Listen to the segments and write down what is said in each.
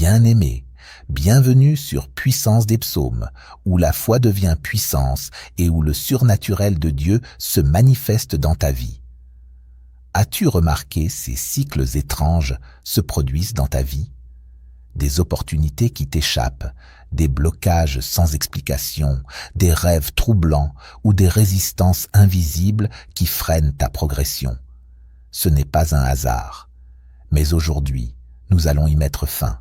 Bien-aimé, bienvenue sur Puissance des Psaumes, où la foi devient puissance et où le surnaturel de Dieu se manifeste dans ta vie. As-tu remarqué ces cycles étranges se produisent dans ta vie? Des opportunités qui t'échappent, des blocages sans explication, des rêves troublants ou des résistances invisibles qui freinent ta progression. Ce n'est pas un hasard. Mais aujourd'hui, nous allons y mettre fin.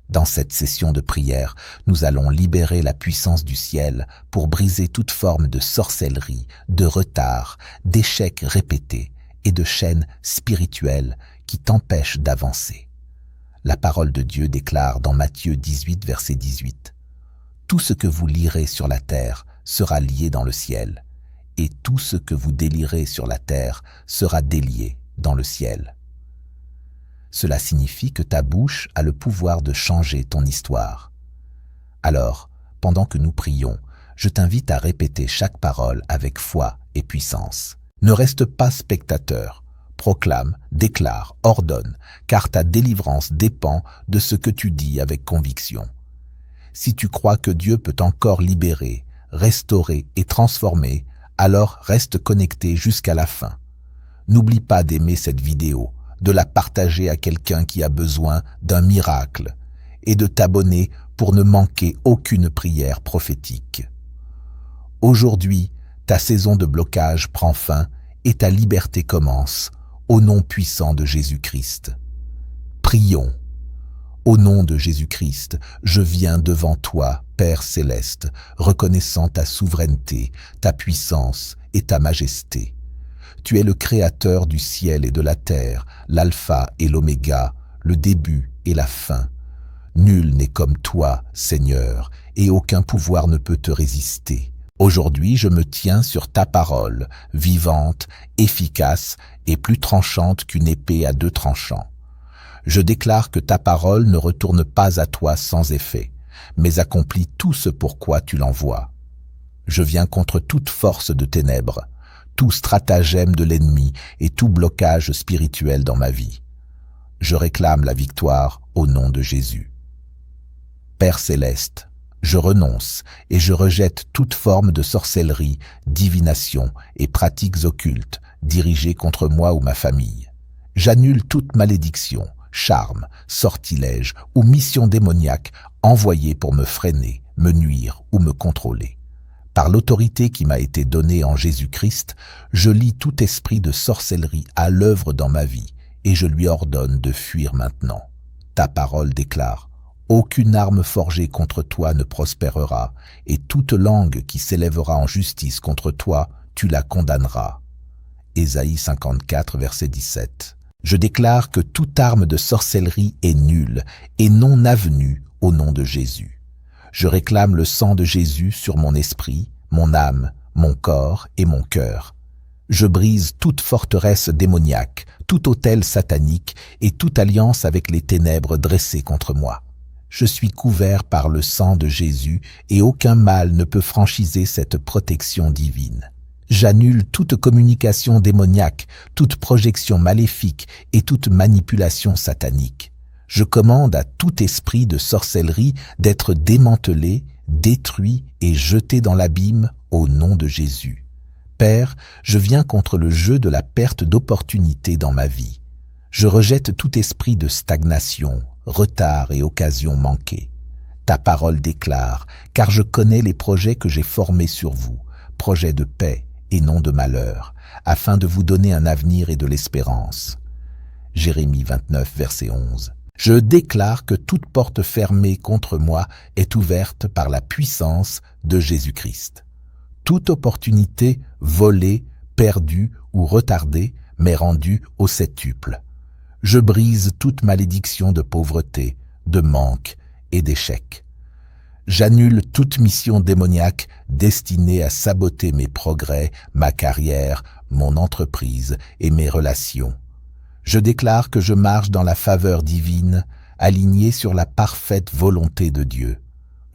Dans cette session de prière, nous allons libérer la puissance du ciel pour briser toute forme de sorcellerie, de retard, d'échecs répétés et de chaînes spirituelles qui t'empêchent d'avancer. La parole de Dieu déclare dans Matthieu 18, verset 18 : « Tout ce que vous lirez sur la terre sera lié dans le ciel, et tout ce que vous délierez sur la terre sera délié dans le ciel. » Cela signifie que ta bouche a le pouvoir de changer ton histoire. Alors, pendant que nous prions, je t'invite à répéter chaque parole avec foi et puissance. Ne reste pas spectateur. Proclame, déclare, ordonne, car ta délivrance dépend de ce que tu dis avec conviction. Si tu crois que Dieu peut encore libérer, restaurer et transformer, alors reste connecté jusqu'à la fin. N'oublie pas d'aimer cette vidéo, de la partager à quelqu'un qui a besoin d'un miracle et de t'abonner pour ne manquer aucune prière prophétique. Aujourd'hui, ta saison de blocage prend fin et ta liberté commence, au nom puissant de Jésus-Christ. Prions. Au nom de Jésus-Christ, je viens devant toi, Père céleste, reconnaissant ta souveraineté, ta puissance et ta majesté. Tu es le Créateur du ciel et de la terre, l'alpha et l'oméga, le début et la fin. Nul n'est comme toi, Seigneur, et aucun pouvoir ne peut te résister. Aujourd'hui, je me tiens sur ta parole, vivante, efficace et plus tranchante qu'une épée à 2 tranchants. Je déclare que ta parole ne retourne pas à toi sans effet, mais accomplit tout ce pourquoi tu l'envoies. Je viens contre toute force de ténèbres, tout stratagème de l'ennemi et tout blocage spirituel dans ma vie. Je réclame la victoire au nom de Jésus. Père céleste, je renonce et je rejette toute forme de sorcellerie, divination et pratiques occultes dirigées contre moi ou ma famille. J'annule toute malédiction, charme, sortilège ou mission démoniaque envoyée pour me freiner, me nuire ou me contrôler. Par l'autorité qui m'a été donnée en Jésus-Christ, je lie tout esprit de sorcellerie à l'œuvre dans ma vie et je lui ordonne de fuir maintenant. Ta parole déclare : aucune arme forgée contre toi ne prospérera, et toute langue qui s'élèvera en justice contre toi, tu la condamneras. Ésaïe 54, verset 17. Je déclare que toute arme de sorcellerie est nulle et non avenue au nom de Jésus. Je réclame le sang de Jésus sur mon esprit, mon âme, mon corps et mon cœur. Je brise toute forteresse démoniaque, tout autel satanique et toute alliance avec les ténèbres dressées contre moi. Je suis couvert par le sang de Jésus et aucun mal ne peut franchiser cette protection divine. J'annule toute communication démoniaque, toute projection maléfique et toute manipulation satanique. Je commande à tout esprit de sorcellerie d'être démantelé, détruit et jeté dans l'abîme au nom de Jésus. Père, je viens contre le jeu de la perte d'opportunité dans ma vie. Je rejette tout esprit de stagnation, retard et occasion manquée. Ta parole déclare, car je connais les projets que j'ai formés sur vous, projets de paix et non de malheur, afin de vous donner un avenir et de l'espérance. Jérémie 29, verset 11. Je déclare que toute porte fermée contre moi est ouverte par la puissance de Jésus-Christ. Toute opportunité volée, perdue ou retardée m'est rendue au septuple. Je brise toute malédiction de pauvreté, de manque et d'échec. J'annule toute mission démoniaque destinée à saboter mes progrès, ma carrière, mon entreprise et mes relations. Je déclare que je marche dans la faveur divine, aligné sur la parfaite volonté de Dieu.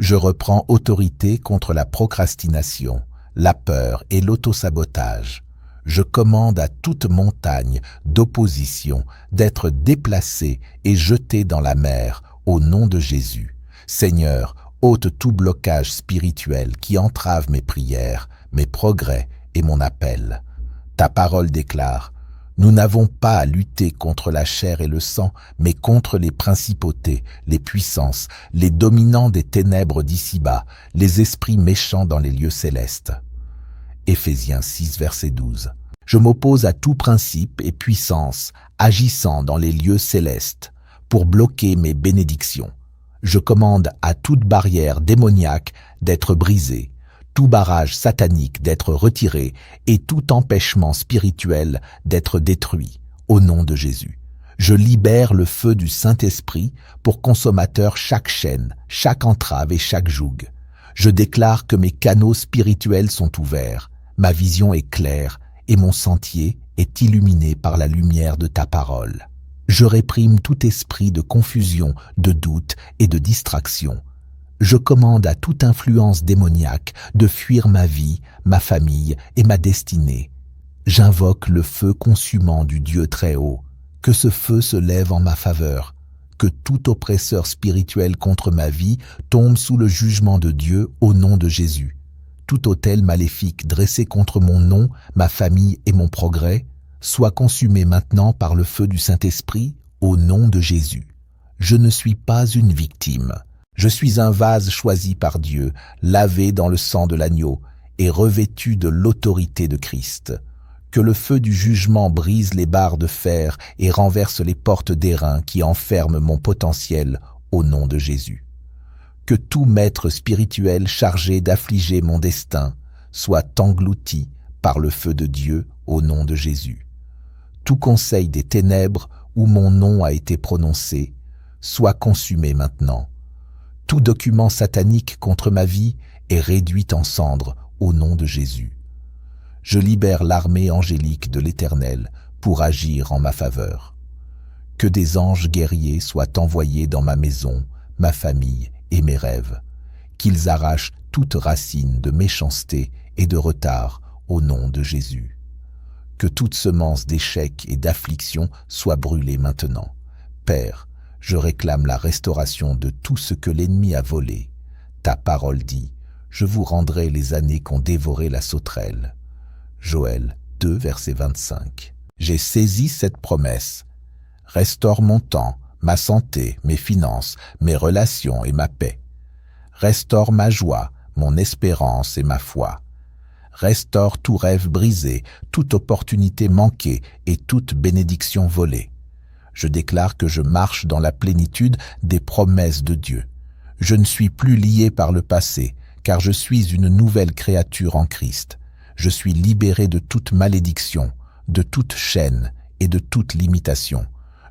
Je reprends autorité contre la procrastination, la peur et l'autosabotage. Je commande à toute montagne d'opposition d'être déplacée et jetée dans la mer au nom de Jésus. Seigneur, ôte tout blocage spirituel qui entrave mes prières, mes progrès et mon appel. Ta parole déclare: nous n'avons pas à lutter contre la chair et le sang, mais contre les principautés, les puissances, les dominants des ténèbres d'ici-bas, les esprits méchants dans les lieux célestes. Éphésiens 6, verset 12. Je m'oppose à tout principe et puissance agissant dans les lieux célestes pour bloquer mes bénédictions. Je commande à toute barrière démoniaque d'être brisée, tout barrage satanique d'être retiré et tout empêchement spirituel d'être détruit, au nom de Jésus. Je libère le feu du Saint-Esprit pour consommateur chaque chaîne, chaque entrave et chaque joug. Je déclare que mes canaux spirituels sont ouverts, ma vision est claire et mon sentier est illuminé par la lumière de ta parole. Je réprime tout esprit de confusion, de doute et de distraction. Je commande à toute influence démoniaque de fuir ma vie, ma famille et ma destinée. J'invoque le feu consumant du Dieu très haut. Que ce feu se lève en ma faveur. Que tout oppresseur spirituel contre ma vie tombe sous le jugement de Dieu au nom de Jésus. Tout autel maléfique dressé contre mon nom, ma famille et mon progrès soit consumé maintenant par le feu du Saint-Esprit au nom de Jésus. Je ne suis pas une victime. Je suis un vase choisi par Dieu, lavé dans le sang de l'agneau et revêtu de l'autorité de Christ. Que le feu du jugement brise les barres de fer et renverse les portes d'airain qui enferment mon potentiel au nom de Jésus. Que tout maître spirituel chargé d'affliger mon destin soit englouti par le feu de Dieu au nom de Jésus. Tout conseil des ténèbres où mon nom a été prononcé soit consumé maintenant. Tout document satanique contre ma vie est réduit en cendres au nom de Jésus. Je libère l'armée angélique de l'Éternel pour agir en ma faveur. Que des anges guerriers soient envoyés dans ma maison, ma famille et mes rêves. Qu'ils arrachent toute racine de méchanceté et de retard au nom de Jésus. Que toute semence d'échec et d'affliction soit brûlée maintenant. Père, je réclame la restauration de tout ce que l'ennemi a volé. Ta parole dit: je vous rendrai les années qu'ont dévoré la sauterelle. Joël 2, verset 25. J'ai saisi cette promesse. Restaure mon temps, ma santé, mes finances, mes relations et ma paix. Restaure ma joie, mon espérance et ma foi. Restaure tout rêve brisé, toute opportunité manquée et toute bénédiction volée. Je déclare que je marche dans la plénitude des promesses de Dieu. Je ne suis plus lié par le passé, car je suis une nouvelle créature en Christ. Je suis libéré de toute malédiction, de toute chaîne et de toute limitation.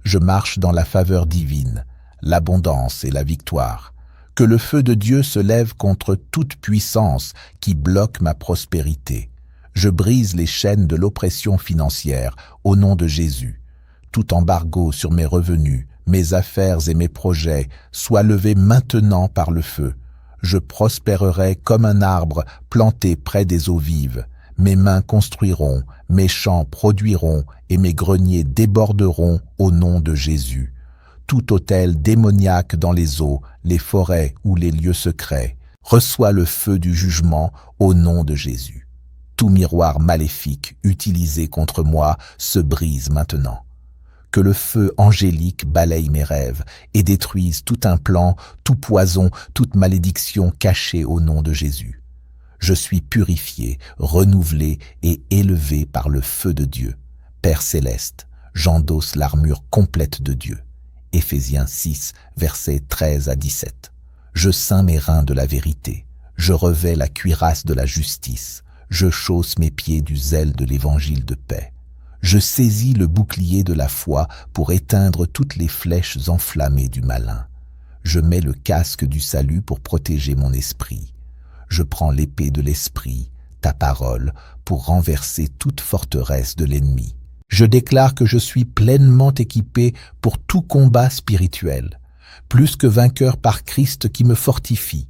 Je marche dans la faveur divine, l'abondance et la victoire. Que le feu de Dieu se lève contre toute puissance qui bloque ma prospérité. Je brise les chaînes de l'oppression financière au nom de Jésus. Tout embargo sur mes revenus, mes affaires et mes projets soit levé maintenant par le feu. Je prospérerai comme un arbre planté près des eaux vives. Mes mains construiront, mes champs produiront et mes greniers déborderont au nom de Jésus. Tout autel démoniaque dans les eaux, les forêts ou les lieux secrets reçoit le feu du jugement au nom de Jésus. Tout miroir maléfique utilisé contre moi se brise maintenant. Que le feu angélique balaye mes rêves et détruise tout implant, tout poison, toute malédiction cachée au nom de Jésus. Je suis purifié, renouvelé et élevé par le feu de Dieu. Père céleste, j'endosse l'armure complète de Dieu. Éphésiens 6, versets 13 à 17. Je ceins mes reins de la vérité. Je revais la cuirasse de la justice. Je chausse mes pieds du zèle de l'évangile de paix. Je saisis le bouclier de la foi pour éteindre toutes les flèches enflammées du malin. Je mets le casque du salut pour protéger mon esprit. Je prends l'épée de l'esprit, ta parole, pour renverser toute forteresse de l'ennemi. Je déclare que je suis pleinement équipé pour tout combat spirituel, plus que vainqueur par Christ qui me fortifie.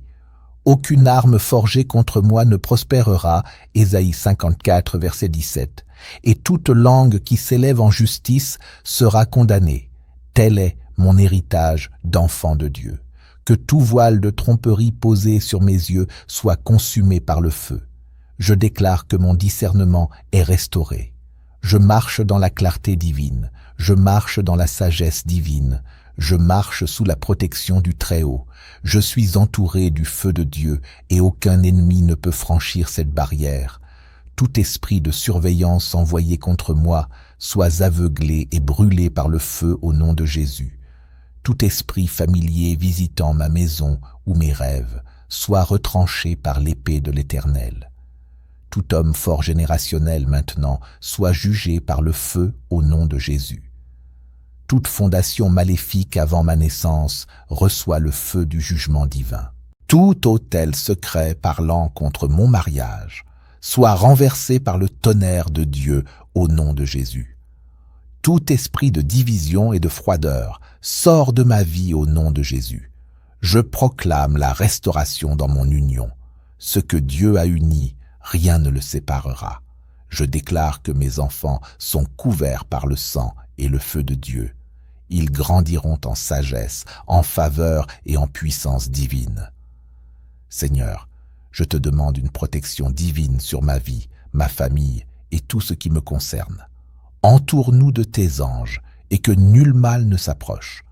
Aucune arme forgée contre moi ne prospérera, Ésaïe 54, verset 17, et toute langue qui s'élève en justice sera condamnée. Telle est mon héritage d'enfant de Dieu. Que tout voile de tromperie posé sur mes yeux soit consumé par le feu. Je déclare que mon discernement est restauré. Je marche dans la clarté divine, je marche dans la sagesse divine, je marche sous la protection du Très-Haut. Je suis entouré du feu de Dieu et aucun ennemi ne peut franchir cette barrière. Tout esprit de surveillance envoyé contre moi soit aveuglé et brûlé par le feu au nom de Jésus. Tout esprit familier visitant ma maison ou mes rêves soit retranché par l'épée de l'Éternel. Tout homme fort générationnel maintenant soit jugé par le feu au nom de Jésus. Toute fondation maléfique avant ma naissance reçoit le feu du jugement divin. Tout autel secret parlant contre mon mariage soit renversé par le tonnerre de Dieu au nom de Jésus. Tout esprit de division et de froideur sort de ma vie au nom de Jésus. Je proclame la restauration dans mon union. Ce que Dieu a uni, rien ne le séparera. Je déclare que mes enfants sont couverts par le sang et le feu de Dieu. Ils grandiront en sagesse, en faveur et en puissance divine. Seigneur, je te demande une protection divine sur ma vie, ma famille et tout ce qui me concerne. Entoure-nous de tes anges et que nul mal ne s'approche.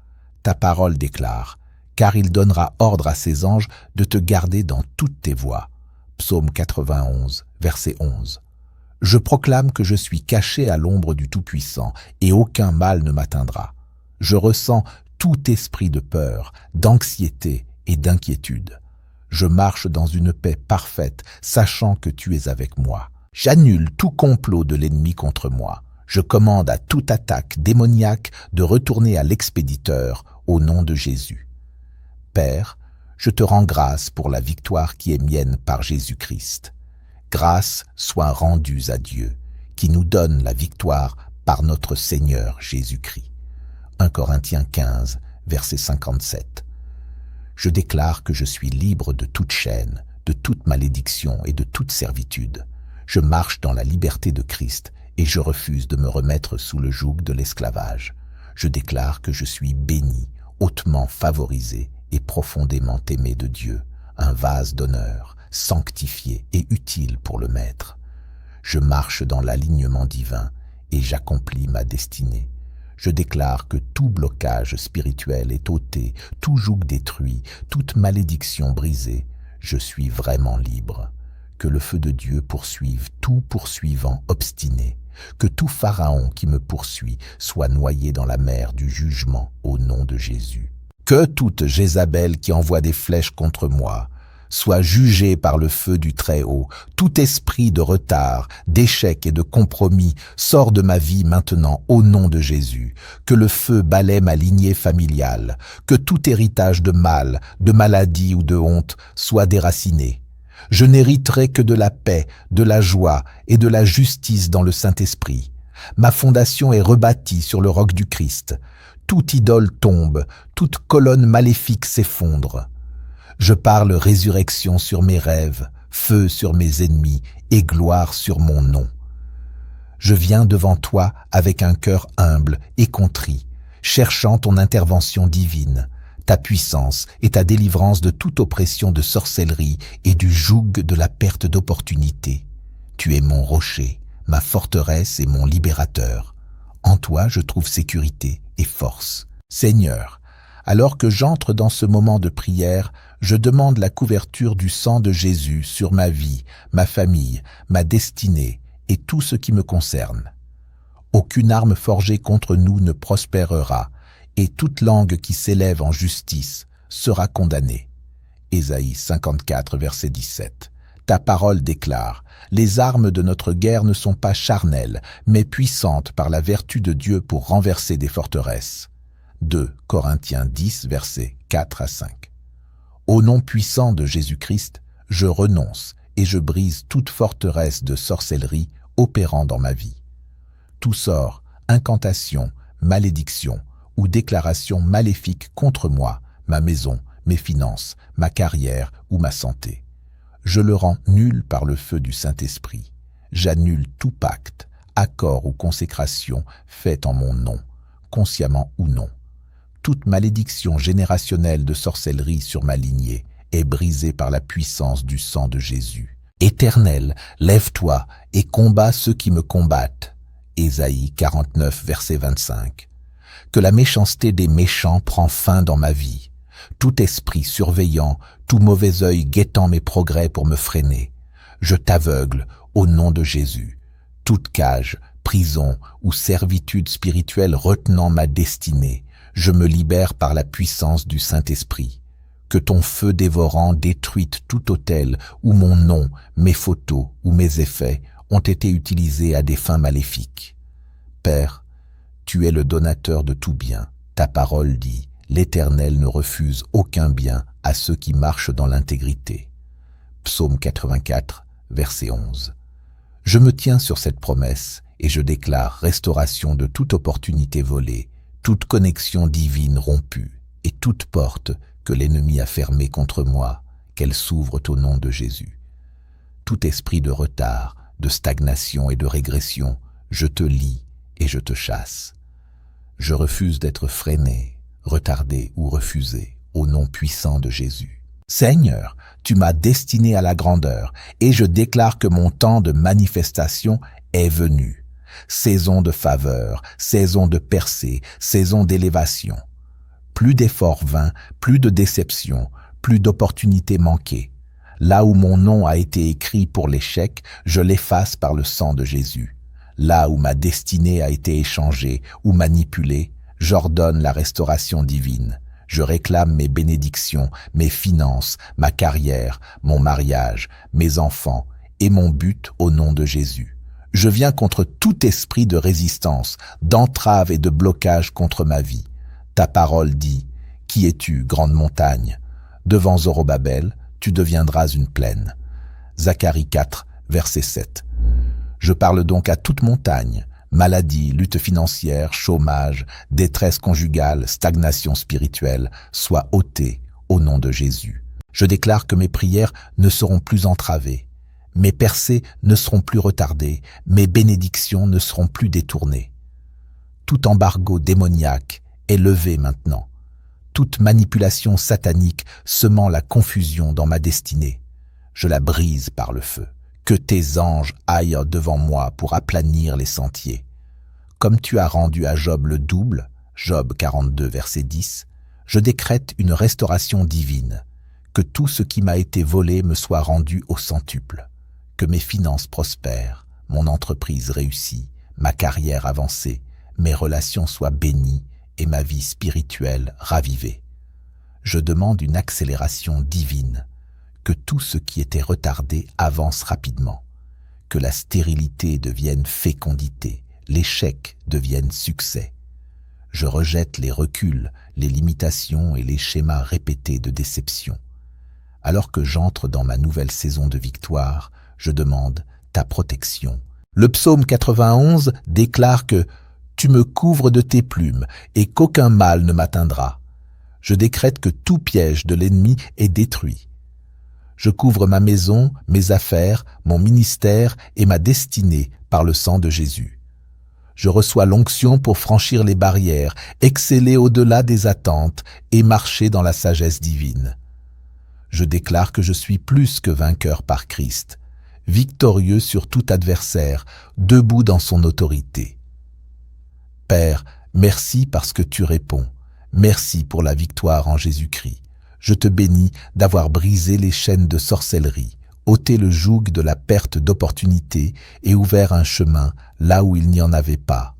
Ta parole déclare, car il donnera ordre à ses anges de te garder dans toutes tes voies. Psaume 91, verset 11. Je proclame que je suis caché à l'ombre du Tout-Puissant et aucun mal ne m'atteindra. Je ressens tout esprit de peur, d'anxiété et d'inquiétude. Je marche dans une paix parfaite, sachant que tu es avec moi. J'annule tout complot de l'ennemi contre moi. Je commande à toute attaque démoniaque de retourner à l'expéditeur au nom de Jésus. Père, je te rends grâce pour la victoire qui est mienne par Jésus-Christ. Grâce soit rendue à Dieu, qui nous donne la victoire par notre Seigneur Jésus-Christ. 1 Corinthiens 15, verset 57. Je déclare que je suis libre de toute chaîne, de toute malédiction et de toute servitude. Je marche dans la liberté de Christ et je refuse de me remettre sous le joug de l'esclavage. Je déclare que je suis béni, hautement favorisé et profondément aimé de Dieu, un vase d'honneur, sanctifié et utile pour le Maître. Je marche dans l'alignement divin et j'accomplis ma destinée. Je déclare que tout blocage spirituel est ôté, tout joug détruit, toute malédiction brisée. Je suis vraiment libre. Que le feu de Dieu poursuive tout poursuivant obstiné. Que tout pharaon qui me poursuit soit noyé dans la mer du jugement au nom de Jésus. Que toute Jézabel qui envoie des flèches contre moi soit jugée par le feu du Très-Haut. Tout esprit de retard, d'échec et de compromis sort de ma vie maintenant au nom de Jésus. Que le feu balaie ma lignée familiale. Que tout héritage de mal, de maladie ou de honte soit déraciné. Je n'hériterai que de la paix, de la joie et de la justice dans le Saint-Esprit. Ma fondation est rebâtie sur le roc du Christ. Toute idole tombe, toute colonne maléfique s'effondre. Je parle résurrection sur mes rêves, feu sur mes ennemis et gloire sur mon nom. Je viens devant toi avec un cœur humble et contrit, cherchant ton intervention divine, ta puissance et ta délivrance de toute oppression de sorcellerie et du joug de la perte d'opportunité. Tu es mon rocher, ma forteresse et mon libérateur. En toi je trouve sécurité et force. Seigneur, alors que j'entre dans ce moment de prière, je demande la couverture du sang de Jésus sur ma vie, ma famille, ma destinée et tout ce qui me concerne. Aucune arme forgée contre nous ne prospérera, et toute langue qui s'élève en justice sera condamnée. Ésaïe 54, verset 17. Ta parole déclare, les armes de notre guerre ne sont pas charnelles, mais puissantes par la vertu de Dieu pour renverser des forteresses. 2 Corinthiens 10, versets 4 à 5. Au nom puissant de Jésus-Christ, je renonce et je brise toute forteresse de sorcellerie opérant dans ma vie. Tout sort, incantation, malédiction ou déclaration maléfique contre moi, ma maison, mes finances, ma carrière ou ma santé. Je le rends nul par le feu du Saint-Esprit. J'annule tout pacte, accord ou consécration fait en mon nom, consciemment ou non. toute malédiction générationnelle de sorcellerie sur ma lignée est brisée par la puissance du sang de Jésus. Éternel, lève-toi et combats ceux qui me combattent. Ésaïe 49, verset 25. Que la méchanceté des méchants prend fin dans ma vie. Tout esprit surveillant, tout mauvais œil guettant mes progrès pour me freiner. Je t'aveugle au nom de Jésus. Toute cage, prison ou servitude spirituelle retenant ma destinée, je me libère par la puissance du Saint-Esprit. Que ton feu dévorant détruise tout autel où mon nom, mes photos ou mes effets ont été utilisés à des fins maléfiques. Père, tu es le donateur de tout bien. Ta parole dit, l'Éternel ne refuse aucun bien à ceux qui marchent dans l'intégrité. Psaume 84, verset 11. Je me tiens sur cette promesse et je déclare restauration de toute opportunité volée, toute connexion divine rompue et toute porte que l'ennemi a fermée contre moi, qu'elle s'ouvre au nom de Jésus. Tout esprit de retard, de stagnation et de régression, je te lie et je te chasse. Je refuse d'être freiné, retardé ou refusé au nom puissant de Jésus. Seigneur, tu m'as destiné à la grandeur et je déclare que mon temps de manifestation est venu. Saison de faveur, saison de percée, saison d'élévation. Plus d'efforts vains, plus de déceptions, plus d'opportunités manquées. Là où mon nom a été écrit pour l'échec, je l'efface par le sang de Jésus. Là où ma destinée a été échangée ou manipulée, j'ordonne la restauration divine. Je réclame mes bénédictions, mes finances, ma carrière, mon mariage, mes enfants et mon but au nom de Jésus. Je viens contre tout esprit de résistance, d'entrave et de blocage contre ma vie. Ta parole dit, « Qui es-tu, grande montagne? Devant Zorobabel, tu deviendras une plaine. » Zacharie 4, verset 7. Je parle donc à toute montagne, maladie, lutte financière, chômage, détresse conjugale, stagnation spirituelle, soient ôtées au nom de Jésus. Je déclare que mes prières ne seront plus entravées, mes percées ne seront plus retardées, mes bénédictions ne seront plus détournées. Tout embargo démoniaque est levé maintenant. Toute manipulation satanique semant la confusion dans ma destinée, je la brise par le feu. Que tes anges aillent devant moi pour aplanir les sentiers. Comme tu as rendu à Job le double, Job 42, verset 10, je décrète une restauration divine. Que tout ce qui m'a été volé me soit rendu au centuple. Que mes finances prospèrent, mon entreprise réussit, ma carrière avancée, mes relations soient bénies et ma vie spirituelle ravivée. Je demande une accélération divine. Que tout ce qui était retardé avance rapidement, que la stérilité devienne fécondité, l'échec devienne succès. Je rejette les reculs, les limitations et les schémas répétés de déception. Alors que j'entre dans ma nouvelle saison de victoire, je demande ta protection. Le psaume 91 déclare que « Tu me couvres de tes plumes et qu'aucun mal ne m'atteindra ». Je décrète que tout piège de l'ennemi est détruit. Je couvre ma maison, mes affaires, mon ministère et ma destinée par le sang de Jésus. Je reçois l'onction pour franchir les barrières, exceller au-delà des attentes et marcher dans la sagesse divine. Je déclare que je suis plus que vainqueur par Christ, victorieux sur tout adversaire, debout dans son autorité. Père, merci parce que tu réponds. Merci pour la victoire en Jésus-Christ. Je te bénis d'avoir brisé les chaînes de sorcellerie, ôté le joug de la perte d'opportunités et ouvert un chemin là où il n'y en avait pas.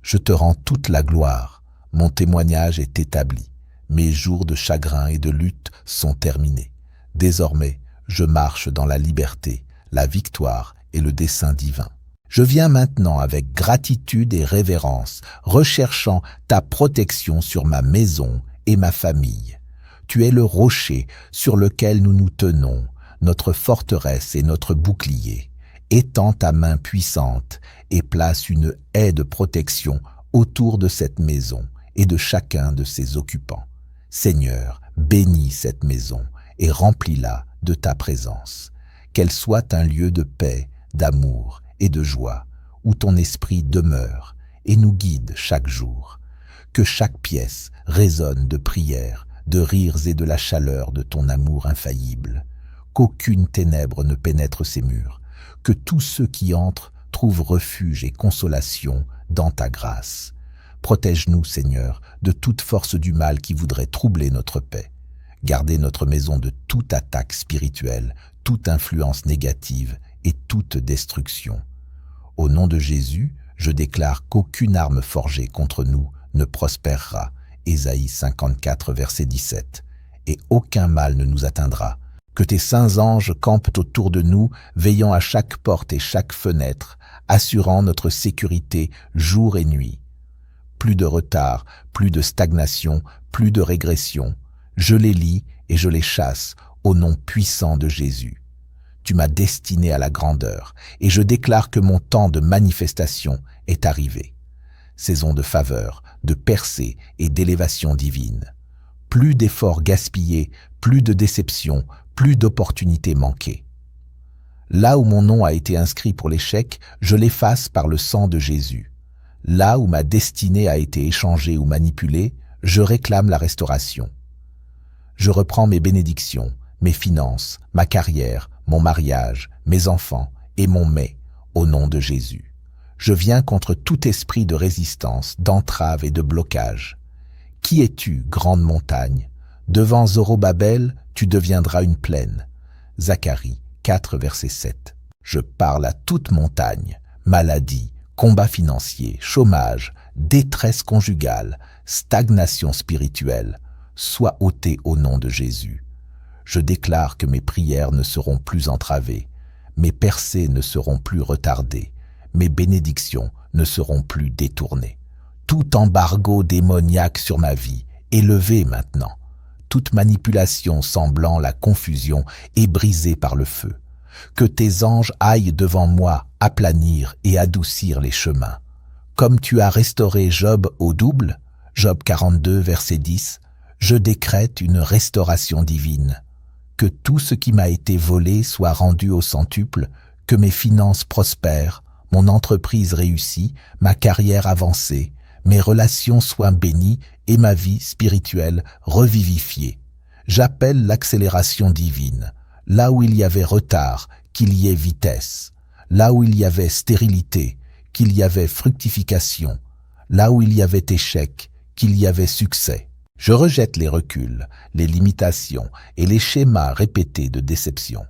Je te rends toute la gloire. Mon témoignage est établi. Mes jours de chagrin et de lutte sont terminés. Désormais, je marche dans la liberté, la victoire et le dessein divin. Je viens maintenant avec gratitude et révérence, recherchant ta protection sur ma maison et ma famille. Tu es le rocher sur lequel nous nous tenons, notre forteresse et notre bouclier. Étends ta main puissante et place une haie de protection autour de cette maison et de chacun de ses occupants. Seigneur, bénis cette maison et remplis-la de ta présence. Qu'elle soit un lieu de paix, d'amour et de joie, où ton esprit demeure et nous guide chaque jour. Que chaque pièce, résonnent de prières, de rires et de la chaleur de ton amour infaillible. Qu'aucune ténèbre ne pénètre ces murs, que tous ceux qui entrent trouvent refuge et consolation dans ta grâce. Protège-nous, Seigneur, de toute force du mal qui voudrait troubler notre paix. Gardez notre maison de toute attaque spirituelle, toute influence négative et toute destruction. Au nom de Jésus, je déclare qu'aucune arme forgée contre nous ne prospérera. Ésaïe 54, verset 17. Et aucun mal ne nous atteindra. Que tes saints anges campent autour de nous, veillant à chaque porte et chaque fenêtre, assurant notre sécurité jour et nuit. Plus de retard, plus de stagnation, plus de régression. Je les lis et je les chasse au nom puissant de Jésus. Tu m'as destiné à la grandeur et je déclare que mon temps de manifestation est arrivé. Saison de faveur, de percée et d'élévation divine. Plus d'efforts gaspillés, plus de déceptions, plus d'opportunités manquées. Là où mon nom a été inscrit pour l'échec, je l'efface par le sang de Jésus. Là où ma destinée a été échangée ou manipulée, je réclame la restauration. Je reprends mes bénédictions, mes finances, ma carrière, mon mariage, mes enfants et mon mets, au nom de Jésus. Je viens contre tout esprit de résistance, d'entrave et de blocage. Qui es-tu, grande montagne? Devant Zorobabel, tu deviendras une plaine. Zacharie 4, verset 7. Je parle à toute montagne, maladie, combat financier, chômage, détresse conjugale, stagnation spirituelle, sois ôté au nom de Jésus. Je déclare que mes prières ne seront plus entravées, mes percées ne seront plus retardées, mes bénédictions ne seront plus détournées. Tout embargo démoniaque sur ma vie est levé maintenant. Toute manipulation semblant la confusion est brisée par le feu. Que tes anges aillent devant moi aplanir et adoucir les chemins. Comme tu as restauré Job au double, Job 42, verset 10, je décrète une restauration divine. Que tout ce qui m'a été volé soit rendu au centuple, que mes finances prospèrent, mon entreprise réussie, ma carrière avancée, mes relations soient bénies et ma vie spirituelle revivifiée. J'appelle l'accélération divine. Là où il y avait retard, qu'il y ait vitesse. Là où il y avait stérilité, qu'il y avait fructification. Là où il y avait échec, qu'il y avait succès. Je rejette les reculs, les limitations et les schémas répétés de déception.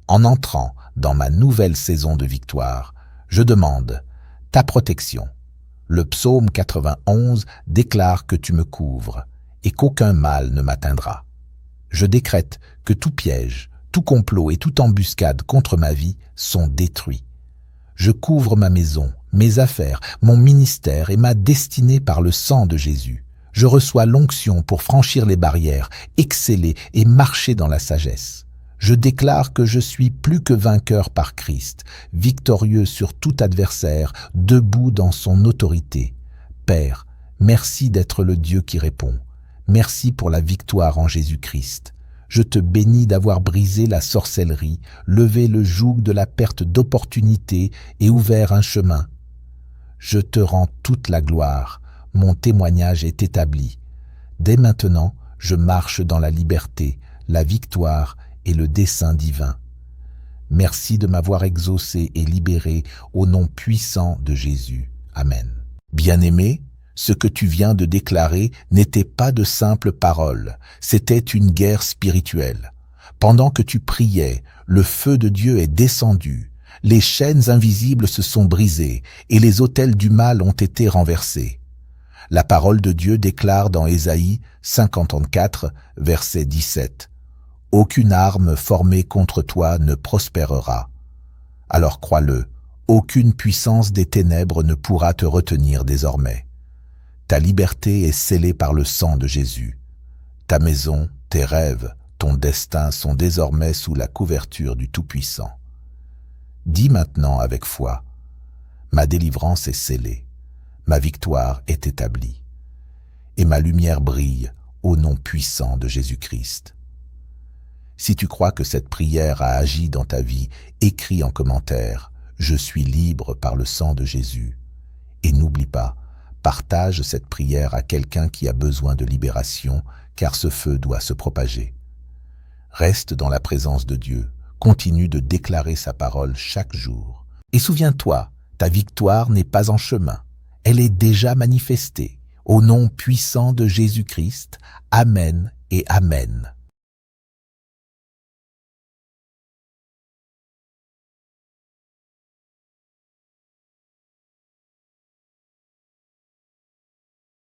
En entrant dans ma nouvelle saison de victoire, je demande ta protection. Le psaume 91 déclare que tu me couvres et qu'aucun mal ne m'atteindra. Je décrète que tout piège, tout complot et toute embuscade contre ma vie sont détruits. Je couvre ma maison, mes affaires, mon ministère et ma destinée par le sang de Jésus. Je reçois l'onction pour franchir les barrières, exceller et marcher dans la sagesse. Je déclare que je suis plus que vainqueur par Christ, victorieux sur tout adversaire, debout dans son autorité. Père, merci d'être le Dieu qui répond. Merci pour la victoire en Jésus-Christ. Je te bénis d'avoir brisé la sorcellerie, levé le joug de la perte d'opportunités et ouvert un chemin. Je te rends toute la gloire. Mon témoignage est établi. Dès maintenant, je marche dans la liberté, la victoire et le dessein divin. Merci de m'avoir exaucé et libéré au nom puissant de Jésus. Amen. Bien-aimé, ce que tu viens de déclarer n'était pas de simples paroles, c'était une guerre spirituelle. Pendant que tu priais, le feu de Dieu est descendu, les chaînes invisibles se sont brisées et les autels du mal ont été renversés. La parole de Dieu déclare dans Ésaïe 54, verset 17, « Aucune arme formée contre toi ne prospérera. » Alors crois-le, aucune puissance des ténèbres ne pourra te retenir désormais. Ta liberté est scellée par le sang de Jésus. Ta maison, tes rêves, ton destin sont désormais sous la couverture du Tout-Puissant. Dis maintenant avec foi, « Ma délivrance est scellée, ma victoire est établie, et ma lumière brille au nom puissant de Jésus-Christ. » Si tu crois que cette prière a agi dans ta vie, écris en commentaire « Je suis libre par le sang de Jésus » et n'oublie pas, Partage cette prière à quelqu'un qui a besoin de libération, car ce feu doit se propager. Reste dans la présence de Dieu, continue de déclarer sa parole chaque jour. Et souviens-toi, ta victoire n'est pas en chemin, elle est déjà manifestée. Au nom puissant de Jésus-Christ, Amen et Amen.